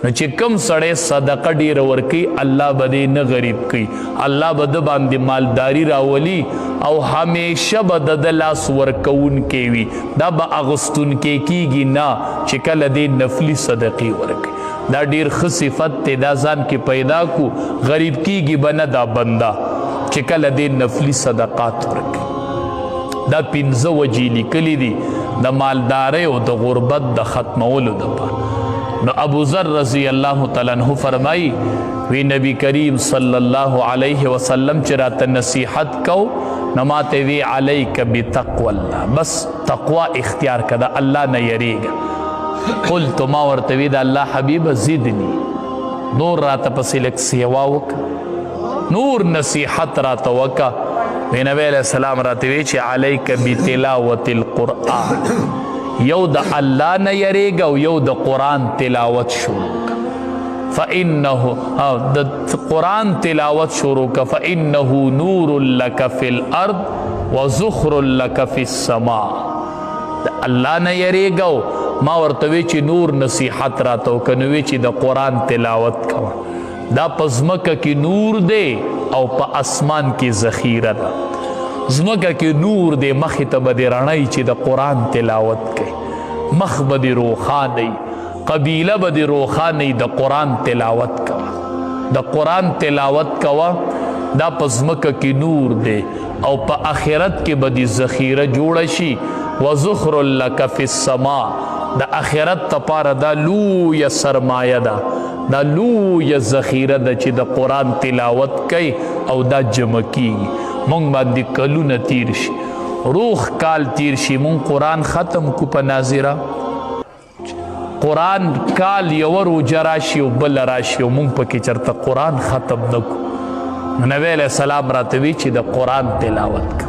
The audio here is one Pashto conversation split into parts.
نو چې کم سړی صدقه ډیره ورکوي الله به دې نه غریب کوي، الله به د باندې مالداري راولي او همیشه به د ده لاس ورکوونکی وي، دا به اغوستونکی کیږي نه چې کله دې نفلي صدقې ورکوي. دا ډیر ښه صفت دی، دا ځان کې پیدا کو، غریب کیږي به نه دا بنده چې کله دې نفلي صدقات ورکوي. دا 15 وجې لیکلي دي د مالدارۍ او د غربت د ختمولو دپاره. نو ابو ذر رضی اللہ تعالی عنہ فرمائی وی نبی کریم صلی اللہ علیہ وسلم چې راته نصیحت کو نو ماته وی علیک بتقوی الله، بس تقوا اختیار کړه، الله نه یریږه. قلت ما ورته وی د الله حبیب زدنی، نور راته پسې لږ سیوا وکړه، نور نصیحت راته وکړه. نبی علیہ السلام راته وی چې علیک بتلاوت القرآن، یو د الله نه یریږه او یو د قرآن تلاوت شروع که. فإنه د قرآن تلاوت شروع که فإنه نور لک فی الارض وزخر لک فی السماء. د الله نه یریږه او ما ورته وی چې نور نصیحت راته وکړه، نو وی چې د قرآن تلاوت کوه. دا په ځمکه کې نور دی او په اسمان کې ذخیره ده. زمکه کې نور دی، مخې ته به دې رڼی چې د قرآن تلاوت کوي، مخ به دې روښانه، قبیله به دې روښانه، د قرآن تلاوت کوه، د قرآن تلاوت کوه. دا په زمکه کې نور دی او په آخرت کې به دې ذخیره جوړه شي. وذخر لک فی السماء، د آخرت دپاره دا لویه سرمایه ده، دا لویه ذخیره ده چې د قرآن تلاوت کوي او دا جمع کیږي. مونږ باندې کلونه تیر شي، روح کال تیر شي، مونږ قرآن ختم کو په ناظره. قرآن کال یو روجه راشي او بل راشي او مونږ پکې چرته قرآن ختم نه کو. نبی علیہ السلام راته وی چې د قرآن تلاوت کو.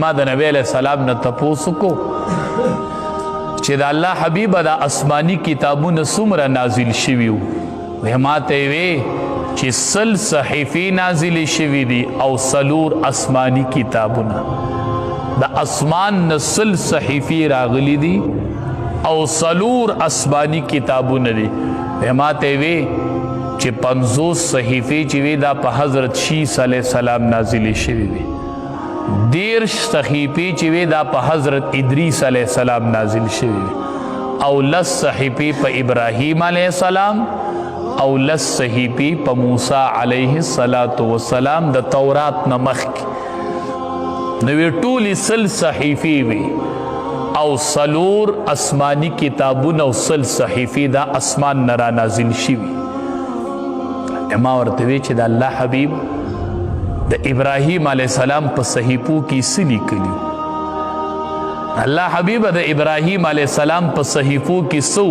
ما د نبی علیہ السلام نه تپوس کو چې د الله حبیبه د آسماني کتابونه څومره نازل شوي وو. ما ته وی چې 100 صحیفې نازلې شوي دي او 4 آسماني کتابونه. د اسمان نه 100 صحیفې راغلي دي او 4 آسماني کتابونه دي. ما ته وی چې 50 صحیفې چې وي دا په حضرت شیس علیه السلام نازلې شوي وي، 10 صحیفې چې وي دا په حضرت ادریس علیه السلام نازل شوي وي، او 10 صحیفې په ابراهیم علیه السلام او 10 صحیفې په موسی علیه السلام د تورات نه مخکې. نو ټولې 100 صحیفې وي او 4 آسماني کتابونه او 100 صحیفې دا اسمان نه را نازل شوي. ما ورته وی چې د الله حبیب د ابراهیم علیه السلام په صحیفو کې څه لیکلي؟ الله حبیب د ابراهیم علیه السلام په صحیفو کې څه؟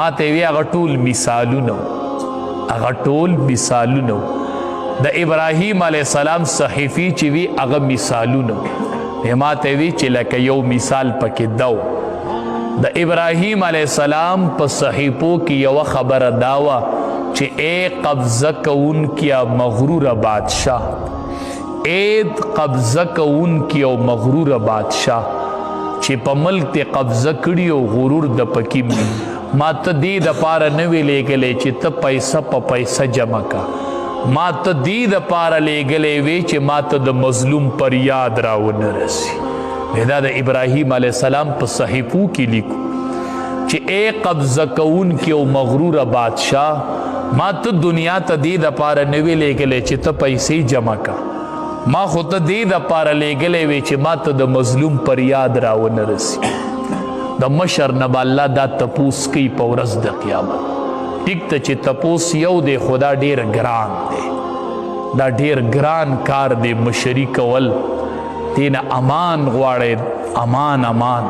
ما ته وی هغه ټول مثالونه، هغه ټول مثالونه د ابراهیم علیه السلام صحیفې چې وي هغه مثالونه. ما ته وی چې لکه یو مثال پکې دو د ابراهیم علیه السلام په صحیفو کې یوه خبره دا وه چې اے قبضه کوونکي مغرور بادشاه، اے قبضه کوونکي او مغرور بادشاه چې په ملک ته قبضه کړي او غرور د پکې ما ته دې دپاره نه وی لیږلی چې ته پیسه په پیسه جمع کا، ما ته دې دپاره لیږلی وی چې ما ته د مظلوم پر یاد راونه رسي. دا د ابراهیم علیه السلام په صحیفو کې لیکو چې اے قبضه کوونکي او مغرور بادشاه، ما ته دنیا ته دې دپاره نه وی لیږلی چې ته پیسې جمع کا، ما خو ته دې دپاره لیږلی وی چې ما ته د مظلوم پر یاد راونه رسي. د مشر نه به الله دا تپوس کوي په ورځ د قیامت. ټیک ته چې تپوس یو دی خو دا ډېر ګران دی، دا ډېر ګران کار دی مشري کول. دې نه امان غواړئ، امان امان